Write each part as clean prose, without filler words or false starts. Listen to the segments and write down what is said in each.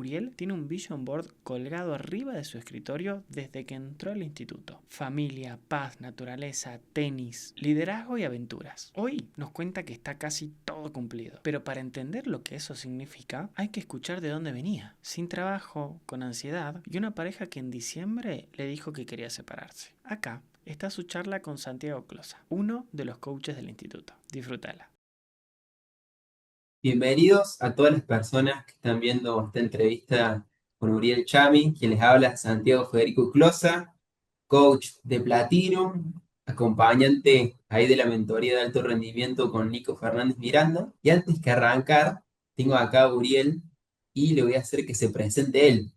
Uriel tiene un vision board colgado arriba de su escritorio desde que entró al instituto. Familia, paz, naturaleza, tenis, liderazgo y aventuras. Hoy nos cuenta que está casi todo cumplido, pero para entender lo que eso significa hay que escuchar de dónde venía. Sin trabajo, con ansiedad y una pareja que en diciembre le dijo que quería separarse. Acá está su charla con Santiago Closa, uno de los coaches del instituto. Disfrútala. Bienvenidos a todas las personas que están viendo esta entrevista con Uriel Chami, quien les habla Santiago Federico Closa, coach de Platinum, acompañante ahí de la mentoría de alto rendimiento con Nico Fernández Miranda. Y antes que arrancar, tengo acá a Uriel y le voy a hacer que se presente él,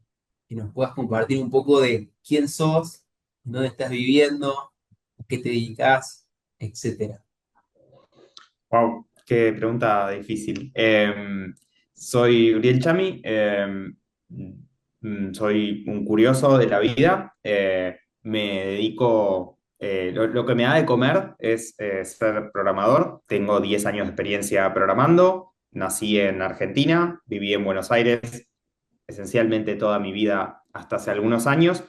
que nos puedas compartir un poco de quién sos, dónde estás viviendo, a qué te dedicas, etcétera. Wow, qué pregunta difícil. Soy Uriel Chami, soy un curioso de la vida. Me dedico, lo que me da de comer es ser programador. Tengo 10 años de experiencia programando. Nací en Argentina, viví en Buenos Aires esencialmente toda mi vida hasta hace algunos años,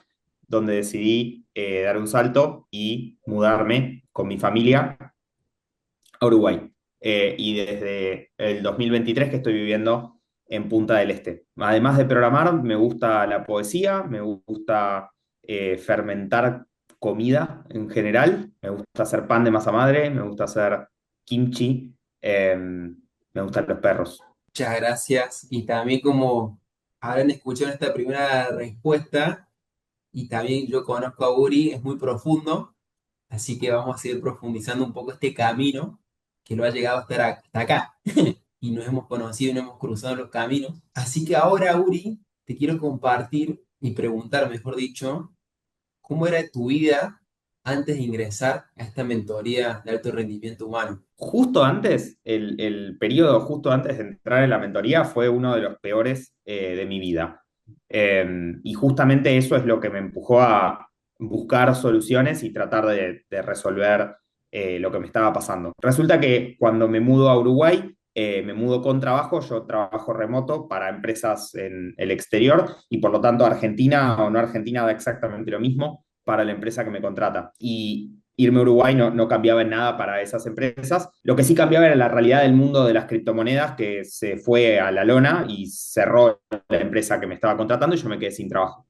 donde decidí dar un salto y mudarme con mi familia a Uruguay. Y desde el 2023 que estoy viviendo en Punta del Este. Además de programar, me gusta la poesía, me gusta fermentar comida en general, me gusta hacer pan de masa madre, me gusta hacer kimchi, me gustan los perros. Muchas gracias. Y también como habrán escuchado en esta primera respuesta, y también yo conozco a Uri, es muy profundo, así que vamos a seguir profundizando un poco este camino que lo ha llegado a estar hasta acá. Y nos hemos conocido y nos hemos cruzado los caminos. Así que ahora, Uri, te quiero compartir y preguntar, mejor dicho, ¿cómo era tu vida antes de ingresar a esta mentoría de alto rendimiento humano? Justo antes, el periodo justo antes de entrar en la mentoría fue uno de los peores de mi vida. Y justamente eso es lo que me empujó a buscar soluciones y tratar de resolver lo que me estaba pasando. Resulta que cuando me mudo a Uruguay, me mudo con trabajo, yo trabajo remoto para empresas en el exterior y por lo tanto Argentina o no Argentina da exactamente lo mismo para la empresa que me contrata. Y irme a Uruguay no cambiaba en nada para esas empresas. Lo que sí cambiaba era la realidad del mundo de las criptomonedas, que se fue a la lona y cerró la empresa que me estaba contratando y yo me quedé sin trabajo.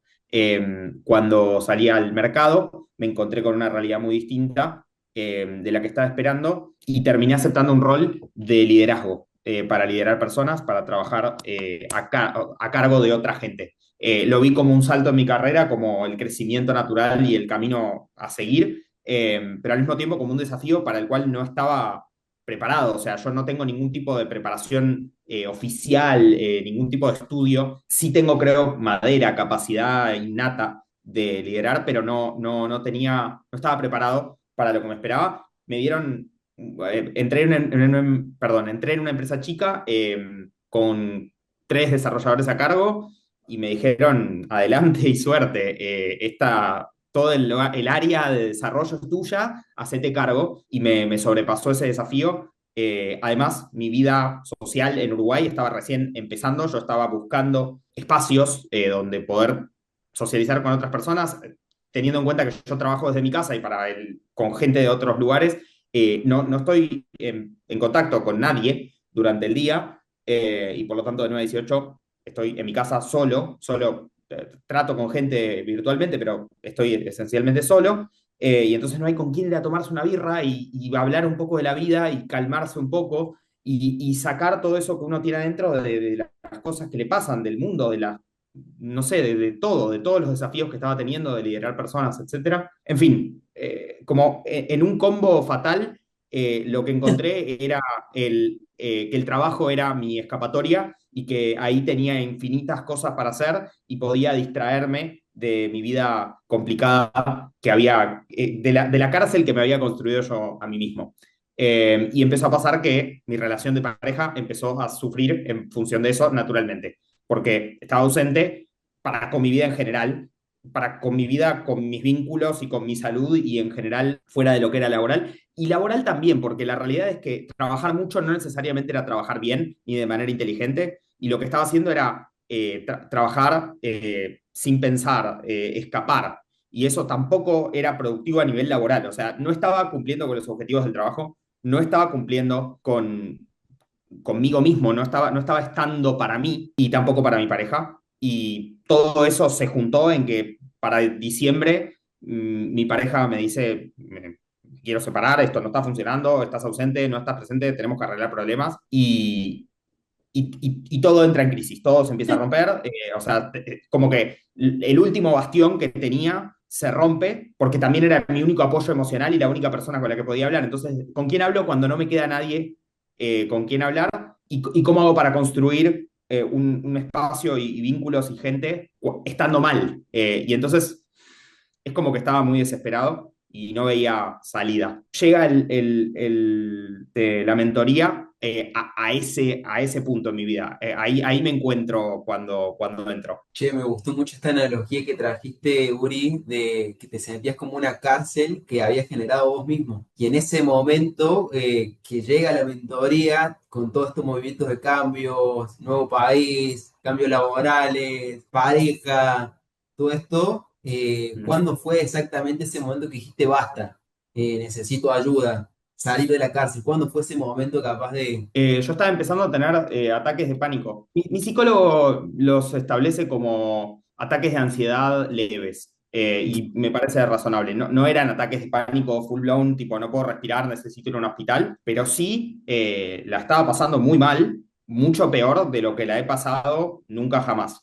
Cuando salí al mercado, me encontré con una realidad muy distinta de la que estaba esperando y terminé aceptando un rol de liderazgo para liderar personas, para trabajar a cargo de otra gente. Lo vi como un salto en mi carrera, como el crecimiento natural y el camino a seguir, pero al mismo tiempo como un desafío para el cual no estaba preparado. O sea, yo no tengo ningún tipo de preparación oficial, ningún tipo de estudio. Sí tengo, creo, madera, capacidad innata de liderar, pero no tenía, no estaba preparado para lo que me esperaba. Me dieron, entré en una empresa chica con 3 desarrolladores a cargo y me dijeron, adelante y suerte, todo el área de desarrollo es tuya, hacete cargo, y me sobrepasó ese desafío. Además, mi vida social en Uruguay estaba recién empezando, yo estaba buscando espacios donde poder socializar con otras personas, teniendo en cuenta que yo trabajo desde mi casa y con gente de otros lugares, no estoy en contacto con nadie durante el día, y por lo tanto de 9 a 18 estoy en mi casa solo trato con gente virtualmente, pero estoy esencialmente solo, y entonces no hay con quién ir a tomarse una birra y hablar un poco de la vida y calmarse un poco y sacar todo eso que uno tiene adentro de las cosas que le pasan, del mundo, no sé, de todo, de todos los desafíos que estaba teniendo, de liderar personas, etcétera. En fin, como en un combo fatal, lo que encontré era que el trabajo era mi escapatoria y que ahí tenía infinitas cosas para hacer y podía distraerme de mi vida complicada que había, de la cárcel que me había construido yo a mí mismo. Y empezó a pasar que mi relación de pareja empezó a sufrir en función de eso naturalmente, porque estaba ausente con mi vida en general, con mi vida, con mis vínculos y con mi salud y en general fuera de lo que era laboral. Y laboral también, porque la realidad es que trabajar mucho no necesariamente era trabajar bien ni de manera inteligente, y lo que estaba haciendo era trabajar sin pensar, escapar. Y eso tampoco era productivo a nivel laboral. O sea, no estaba cumpliendo con los objetivos del trabajo, no estaba cumpliendo conmigo mismo, no estaba estando para mí y tampoco para mi pareja. Y todo eso se juntó en que para diciembre mi pareja me dice, quiero separar, esto no está funcionando, estás ausente, no estás presente, tenemos que arreglar problemas. Y todo entra en crisis, todo se empieza a romper, o sea, como que el último bastión que tenía se rompe, porque también era mi único apoyo emocional y la única persona con la que podía hablar. Entonces, ¿con quién hablo cuando no me queda nadie con quien hablar? ¿Y cómo hago para construir un espacio y vínculos y gente estando mal? Y entonces es como que estaba muy desesperado y no veía salida. Llega de la mentoría a ese punto en mi vida. Ahí me encuentro cuando entro. Che, me gustó mucho esta analogía que trajiste, Uri, de que te sentías como una cárcel que habías generado vos mismo. Y en ese momento que llega la mentoría, con todos estos movimientos de cambios, nuevo país, cambios laborales, pareja, todo esto, Mm. ¿cuándo fue exactamente ese momento que dijiste basta? Necesito ayuda, salir de la cárcel. ¿Cuándo fue ese momento capaz de... Yo estaba empezando a tener ataques de pánico. Mi psicólogo los establece como ataques de ansiedad leves, y me parece razonable. No eran ataques de pánico full blown, tipo no puedo respirar, necesito ir a un hospital, pero sí la estaba pasando muy mal, mucho peor de lo que la he pasado nunca jamás.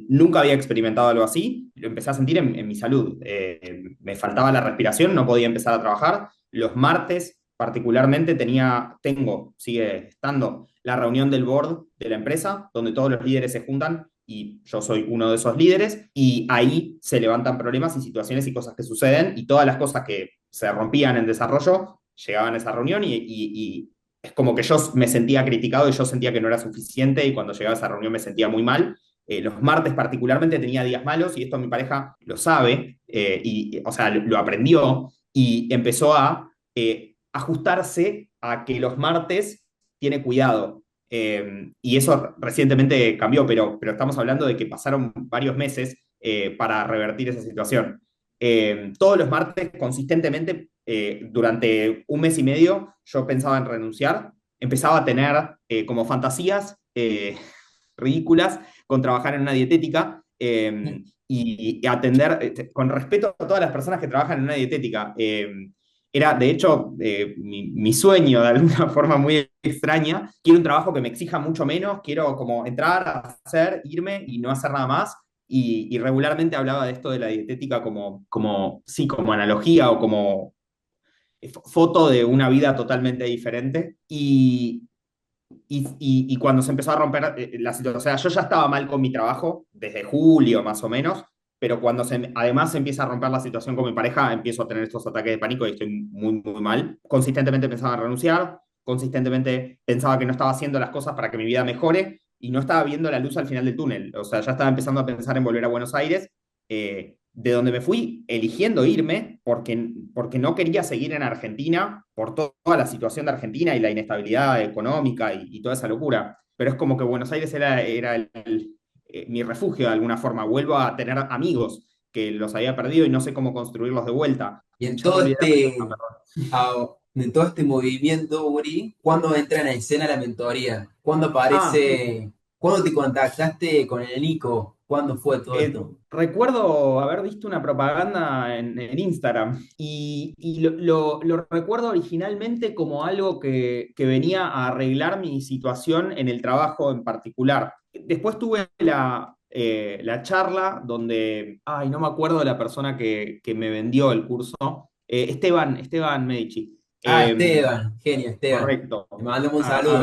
Nunca había experimentado algo así, lo empecé a sentir en mi salud. Me faltaba la respiración, no podía empezar a trabajar. Los martes particularmente sigue estando la reunión del board de la empresa, donde todos los líderes se juntan y yo soy uno de esos líderes, y ahí se levantan problemas y situaciones y cosas que suceden, y todas las cosas que se rompían en desarrollo llegaban a esa reunión y es como que yo me sentía criticado y yo sentía que no era suficiente, y cuando llegaba a esa reunión me sentía muy mal. Los martes particularmente tenía días malos, y esto mi pareja lo sabe, o sea, lo aprendió y empezó a ajustarse a que los martes tiene cuidado. Y eso recientemente cambió, pero estamos hablando de que pasaron varios meses para revertir esa situación. Todos los martes, consistentemente, durante un mes y medio, yo pensaba en renunciar, empezaba a tener como fantasías ridículas con trabajar en una dietética, y atender con respeto a todas las personas que trabajan en una dietética. Era, de hecho, mi sueño de alguna forma muy extraña. Quiero un trabajo que me exija mucho menos, quiero como entrar, hacer, irme y no hacer nada más. Y regularmente hablaba de esto de la dietética sí, como analogía o como foto de una vida totalmente diferente. Y cuando se empezó a romper la situación, o sea, yo ya estaba mal con mi trabajo desde julio más o menos, pero cuando además se empieza a romper la situación con mi pareja, empiezo a tener estos ataques de pánico y estoy muy, muy mal. Consistentemente pensaba en renunciar, consistentemente pensaba que no estaba haciendo las cosas para que mi vida mejore y no estaba viendo la luz al final del túnel. O sea, ya estaba empezando a pensar en volver a Buenos Aires, de donde me fui eligiendo irme porque no quería seguir en Argentina por toda la situación de Argentina y la inestabilidad económica y toda esa locura. Pero es como que Buenos Aires era mi refugio de alguna forma. Vuelvo a tener amigos que los había perdido y no sé cómo construirlos de vuelta. Y Ya me olvidé la pregunta, perdón. en todo este movimiento, Uri, ¿cuándo entra en escena la mentoría? ¿Cuándo Sí. aparece? ¿Cuándo te contactaste con el Nico? ¿Cuándo fue todo esto? Recuerdo haber visto una propaganda en Instagram y lo recuerdo originalmente como algo que venía a arreglar mi situación en el trabajo en particular. Después tuve la charla donde, ay, no me acuerdo de la persona que me vendió el curso, Esteban Medici. Ah, Eh, Esteban, genio Esteban. Correcto. Te mandamos un Hablé saludo.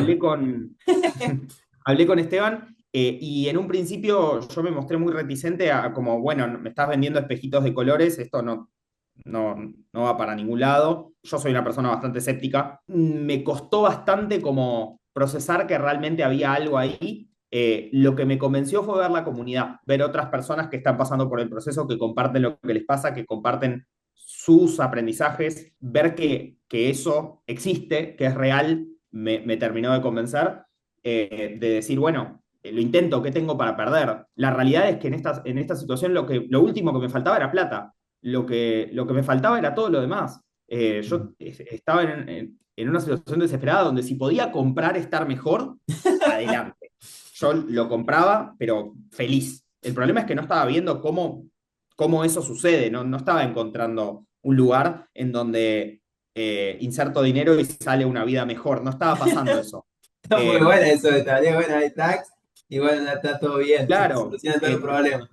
hablé con Esteban, y en un principio yo me mostré muy reticente a como, bueno, me estás vendiendo espejitos de colores, esto no va para ningún lado. Yo soy una persona bastante escéptica. Me costó bastante como procesar que realmente había algo ahí. Lo que me convenció fue ver la comunidad, ver otras personas que están pasando por el proceso, que comparten lo que les pasa, que comparten sus aprendizajes, ver que eso existe, que es real, me terminó de convencer, de decir, bueno, lo intento, ¿qué tengo para perder? La realidad es que en esta situación lo último que me faltaba era plata. Lo que me faltaba era todo lo demás. Estaba en una situación desesperada donde si podía comprar estar mejor, adelante. Yo lo compraba, pero feliz. El problema es que no estaba viendo cómo eso sucede, no estaba encontrando un lugar en donde inserto dinero y sale una vida mejor. No estaba pasando eso. Está muy Eh, bueno eso, estaría bueno, hay tax, y bueno, ya está todo bien, se claro, soluciona todo el problema.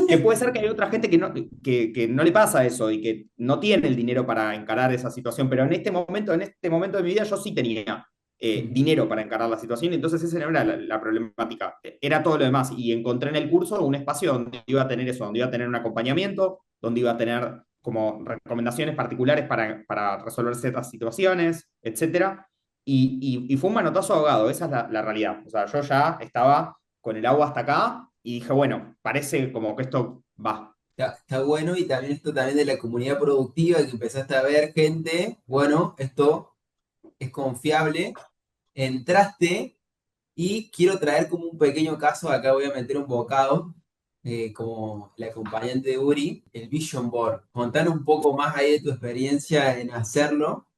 que puede ser que hay otra gente que no le pasa eso y que no tiene el dinero para encarar esa situación, pero en este momento de mi vida yo sí tenía dinero para encarar la situación, y entonces esa no era la problemática, era todo lo demás. Y encontré en el curso un espacio donde iba a tener eso, donde iba a tener un acompañamiento, donde iba a tener como recomendaciones particulares para resolver ciertas situaciones, etcétera. Y fue un manotazo ahogado, esa es la realidad. O sea, yo ya estaba con el agua hasta acá y dije, bueno, parece como que esto va. Está bueno, y también esto también de la comunidad productiva, que empezaste a ver gente, bueno, esto es confiable, entraste. Y quiero traer como un pequeño caso, acá voy a meter un bocado, como el acompañante de Uri, el Vision Board. Contanos un poco más ahí de tu experiencia en hacerlo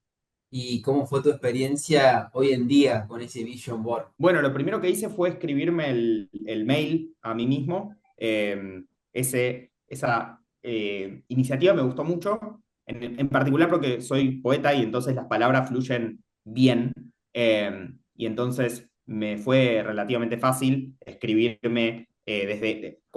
y cómo fue tu experiencia hoy en día con ese Vision Board. Bueno, lo primero que hice fue escribirme el mail a mí mismo. Esa iniciativa me gustó mucho, en particular porque soy poeta y entonces las palabras fluyen bien. Y entonces me fue relativamente fácil escribirme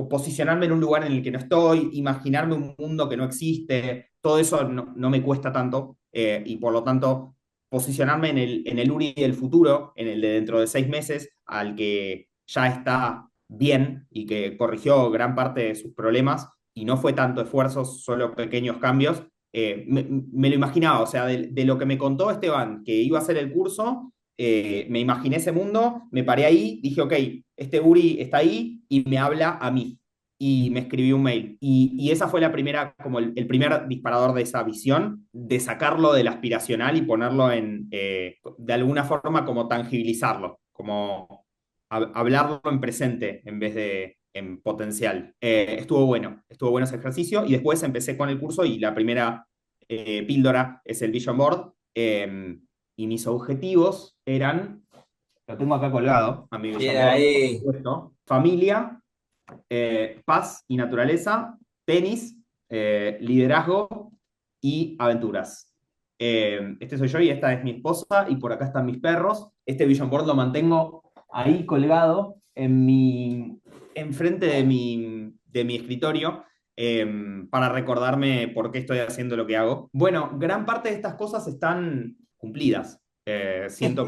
posicionarme en un lugar en el que no estoy, imaginarme un mundo que no existe. Todo eso no me cuesta tanto, y por lo tanto posicionarme en el Uri del futuro, en el de dentro de 6 meses, al que ya está bien y que corrigió gran parte de sus problemas y no fue tanto esfuerzo, solo pequeños cambios. Me lo imaginaba, o sea, de lo que me contó Esteban, que iba a hacer el curso, me imaginé ese mundo, me paré ahí, dije, ok, este Uri está ahí y me habla a mí. Y me escribí un mail. Y esa fue la primera, como el primer disparador de esa visión, de sacarlo del aspiracional y ponerlo de alguna forma, como tangibilizarlo, como hablarlo en presente en vez de en potencial. Estuvo bueno ese ejercicio, y después empecé con el curso y la primera píldora es el Vision Board. Y mis objetivos eran, lo tengo acá colgado, a mi Bien Vision Board, por ahí, supuesto, familia, paz y naturaleza, tenis, liderazgo y aventuras. Este soy yo y esta es mi esposa, y por acá están mis perros. Este vision board lo mantengo ahí colgado enfrente de mi escritorio, para recordarme por qué estoy haciendo lo que hago. Bueno, gran parte de estas cosas están cumplidas. Siento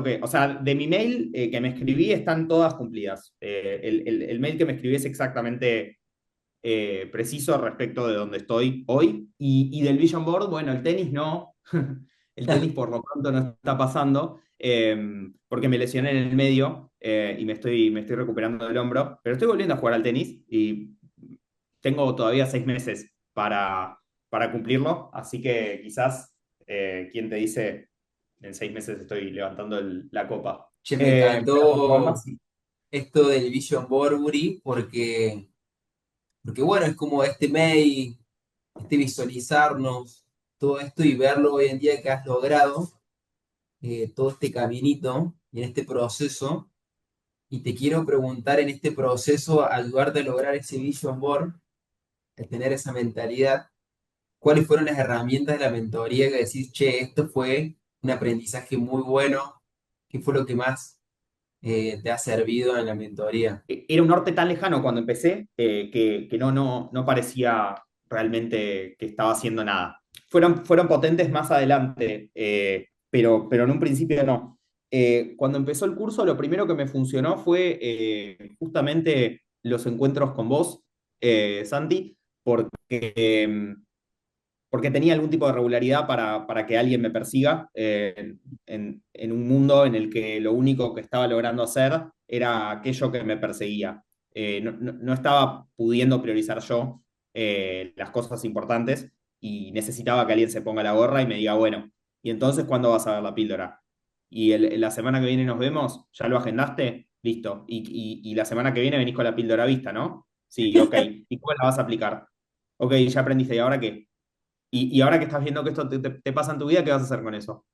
que, o sea, de mi mail que me escribí están todas cumplidas. El mail que me escribí es exactamente preciso respecto de donde estoy hoy. Y del Vision Board, bueno, el tenis no. El tenis por lo pronto no está pasando, porque me lesioné en el medio, y me estoy recuperando del hombro. Pero estoy volviendo a jugar al tenis y tengo todavía 6 meses para cumplirlo. Así que quizás, ¿quién te dice? En 6 meses estoy levantando la copa. che, me Pero por lo encantó demás, sí. esto del Vision Board, Uri, porque bueno, es como este mail, este visualizarnos, todo esto y verlo hoy en día que has logrado, todo este caminito y en este proceso. Y te quiero preguntar en este proceso, ayudarte a lograr ese vision board, a tener esa mentalidad, ¿cuáles fueron las herramientas de la mentoría que decís, che, esto fue un aprendizaje muy bueno? ¿Qué fue lo que más te ha servido en la mentoría? Era un norte tan lejano cuando empecé, que no parecía realmente que estaba haciendo nada. Fueron potentes más adelante, pero en un principio no. Cuando empezó el curso, lo primero que me funcionó fue justamente los encuentros con vos, Santi, porque, porque tenía algún tipo de regularidad para que alguien me persiga, en un mundo en el que lo único que estaba logrando hacer era aquello que me perseguía. No estaba pudiendo priorizar yo las cosas importantes, y necesitaba que alguien se ponga la gorra y me diga, bueno, ¿y entonces cuándo vas a ver la píldora? ¿Y la semana que viene nos vemos? ¿Ya lo agendaste? Listo. Y la semana que viene venís con la píldora vista, ¿no? Sí, ok. ¿Y cómo la vas a aplicar? Ok, ya aprendiste, ¿y ahora qué? Y ahora que estás viendo que esto te pasa en tu vida, ¿qué vas a hacer con eso?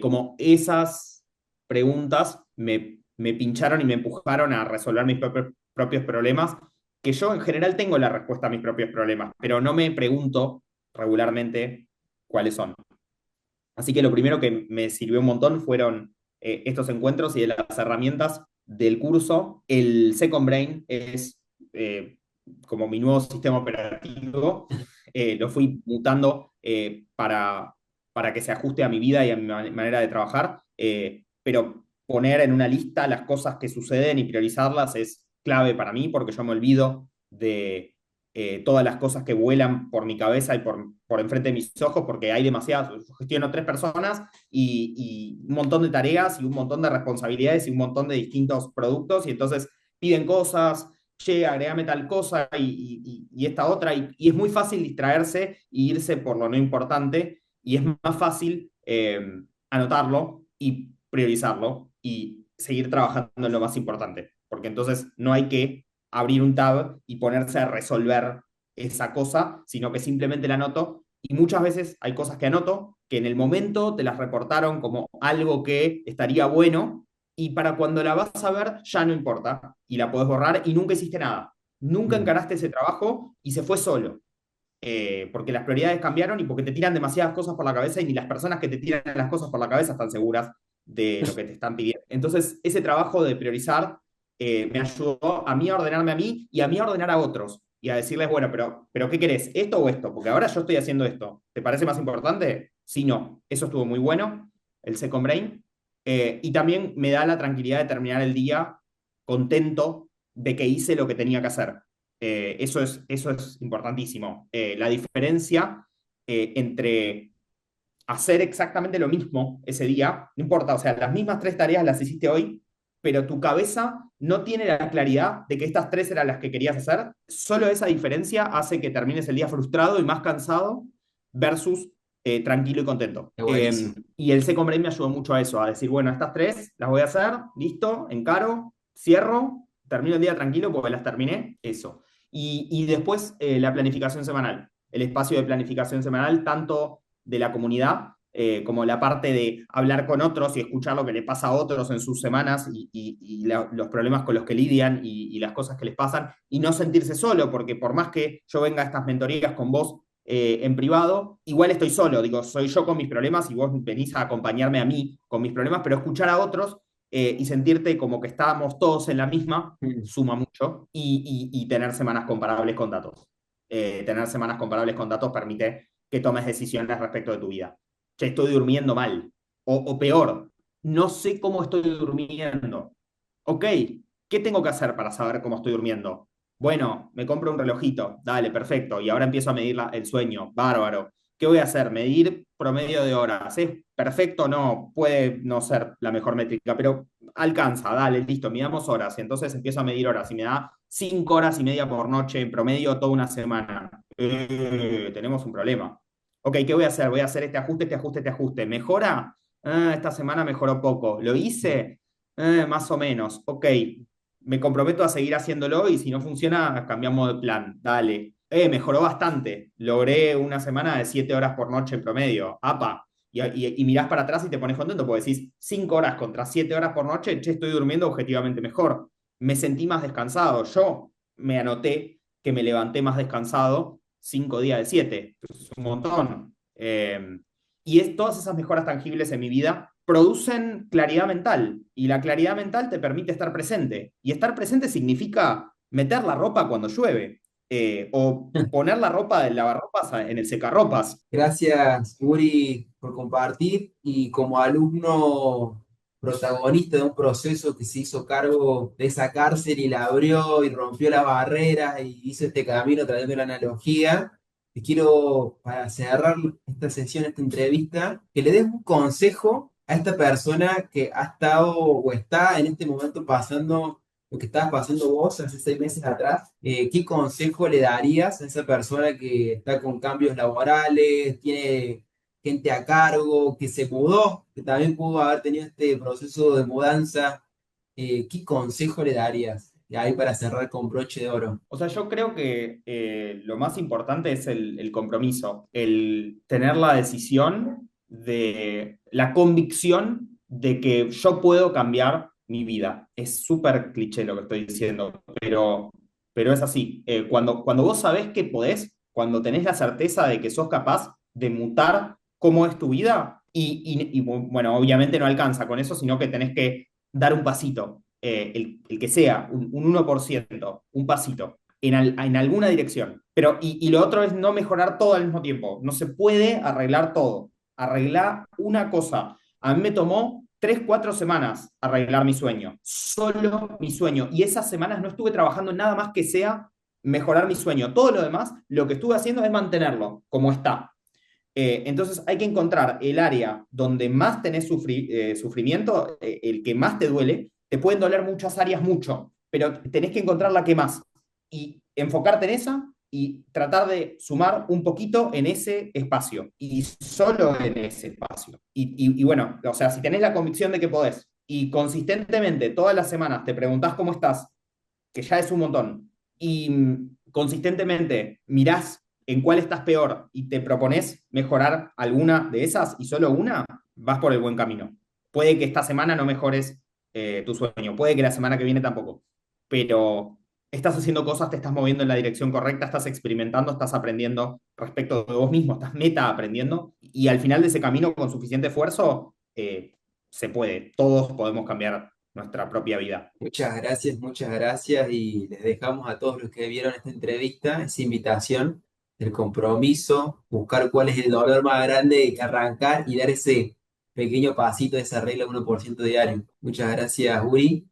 Como esas preguntas me pincharon y me empujaron a resolver mis propios problemas, que yo en general tengo la respuesta a mis propios problemas, pero no me pregunto regularmente cuáles son. Así que lo primero que me sirvió un montón fueron estos encuentros y de las herramientas del curso. El Second Brain es como mi nuevo sistema operativo. Lo fui mutando para que se ajuste a mi vida y a mi manera de trabajar, pero poner en una lista las cosas que suceden y priorizarlas es clave para mí porque yo me olvido de todas las cosas que vuelan por mi cabeza y por enfrente de mis ojos, porque hay demasiadas, yo gestiono 3 personas y un montón de tareas y un montón de responsabilidades y un montón de distintos productos, y entonces piden cosas, che, agregame tal cosa y esta otra, y es muy fácil distraerse e irse por lo no importante, y es más fácil anotarlo y priorizarlo y seguir trabajando en lo más importante, porque entonces no hay que abrir un tab y ponerse a resolver esa cosa, sino que simplemente la anoto. Y muchas veces hay cosas que anoto que en el momento te las reportaron como algo que estaría bueno, y para cuando la vas a ver ya no importa y la podés borrar y nunca hiciste nada. Nunca Mm. encaraste ese trabajo y se fue solo. Porque las prioridades cambiaron y porque te tiran demasiadas cosas por la cabeza y ni las personas que te tiran las cosas por la cabeza están seguras de lo que te están pidiendo. Entonces, ese trabajo de priorizar me ayudó a mí a ordenarme a mí y a mí a ordenar a otros y a decirles, bueno, pero ¿qué querés? ¿Esto o esto? Porque ahora yo estoy haciendo esto. ¿Te parece más importante? Sí, no. Eso estuvo muy bueno, el Second Brain. Y también me da la tranquilidad de terminar el día contento de que hice lo que tenía que hacer. Eso es importantísimo. La diferencia entre hacer exactamente lo mismo ese día, no importa, o sea, las mismas 3 tareas las hiciste hoy, pero tu cabeza no tiene la claridad de que estas 3 eran las que querías hacer. Solo esa diferencia hace que termines el día frustrado y más cansado versus tranquilo y contento. Es buenísimo. Y el Second Brain me ayudó mucho a eso, a decir, bueno, estas 3 las voy a hacer, listo, encaro, cierro, termino el día tranquilo porque las terminé, eso. Y después la planificación semanal, el espacio de planificación semanal, tanto de la comunidad como la parte de hablar con otros y escuchar lo que le pasa a otros en sus semanas los problemas con los que lidian y las cosas que les pasan, y no sentirse solo, porque por más que yo venga a estas mentorías con vos en privado, igual estoy solo, digo, soy yo con mis problemas y vos venís a acompañarme a mí con mis problemas, pero escuchar a otros y sentirte como que estábamos todos en la misma Mm. suma mucho, y tener semanas comparables con datos. Tener semanas comparables con datos permite que tomes decisiones respecto de tu vida. Che, estoy durmiendo mal. O peor, no sé cómo estoy durmiendo. Ok, ¿qué tengo que hacer para saber cómo estoy durmiendo? Bueno, me compro un relojito. Dale, perfecto. Y ahora empiezo a medir el sueño. Bárbaro. ¿Qué voy a hacer? Medir promedio de horas. ¿Es perfecto? No, puede no ser la mejor métrica, pero alcanza. Dale, listo, midamos horas. Y entonces empiezo a medir horas y me da 5 horas y media por noche en promedio toda una semana. Tenemos un problema. Ok, ¿qué voy a hacer? Voy a hacer este ajuste, este ajuste, este ajuste. ¿Mejora? Esta semana mejoró poco. ¿Lo hice? Más o menos. Ok, me comprometo a seguir haciéndolo y si no funciona, cambiamos de plan. Dale. Mejoró bastante. Logré una semana de 7 horas por noche en promedio. ¡Apa! Y mirás para atrás y te pones contento porque decís 5 horas contra 7 horas por noche, che, estoy durmiendo objetivamente mejor. Me sentí más descansado. Yo me anoté que me levanté más descansado 5 días de 7. Es un montón. Todas esas mejoras tangibles en mi vida producen claridad mental, y la claridad mental te permite estar presente. Y estar presente significa meter la ropa cuando llueve, o poner la ropa del lavarropas en el secarropas. Gracias, Uri, por compartir y como alumno protagonista de un proceso que se hizo cargo de esa cárcel y la abrió y rompió las barreras y hizo este camino trayendo la analogía. Te quiero, para cerrar esta sesión, esta entrevista, que le des un consejo a esta persona que ha estado o está en este momento pasando lo que estabas pasando vos hace 6 meses atrás. ¿Qué consejo le darías a esa persona que está con cambios laborales, tiene gente a cargo, que se mudó, que también pudo haber tenido este proceso de mudanza ¿Qué consejo le darías ahí para cerrar con broche de oro? O sea, yo creo que lo más importante es el compromiso, el tener la decisión de la convicción de que yo puedo cambiar mi vida. Es súper cliché lo que estoy diciendo, pero es así. Cuando vos sabés que podés, cuando tenés la certeza de que sos capaz de mutar cómo es tu vida, bueno, obviamente no alcanza con eso, sino que tenés que dar un pasito, el que sea, un 1%, un pasito, en alguna dirección. Y lo otro es no mejorar todo al mismo tiempo. No se puede arreglar todo. Arreglar una cosa. A mí me tomó 3, 4 semanas arreglar mi sueño. Solo mi sueño. Y esas semanas no estuve trabajando en nada más que sea mejorar mi sueño. Todo lo demás, lo que estuve haciendo es mantenerlo como está. Entonces hay que encontrar el área donde más tenés sufrimiento, el que más te duele. Te pueden doler muchas áreas mucho, pero tenés que encontrar la que más y enfocarte en esa y tratar de sumar un poquito en ese espacio y solo en ese espacio. Y bueno, o sea, si tenés la convicción de que podés y consistentemente todas las semanas te preguntás cómo estás, que ya es un montón, y consistentemente mirás en cuál estás peor y te propones mejorar alguna de esas y solo una, vas por el buen camino. Puede que esta semana no mejores tu sueño, puede que la semana que viene tampoco, pero estás haciendo cosas, te estás moviendo en la dirección correcta, estás experimentando, estás aprendiendo respecto de vos mismo, estás meta aprendiendo y al final de ese camino con suficiente esfuerzo se puede, todos podemos cambiar nuestra propia vida. Muchas gracias y les dejamos a todos los que vieron esta entrevista esa invitación, el compromiso, buscar cuál es el dolor más grande que arrancar y dar ese pequeño pasito, esa regla 1% diario. Muchas gracias, Uri.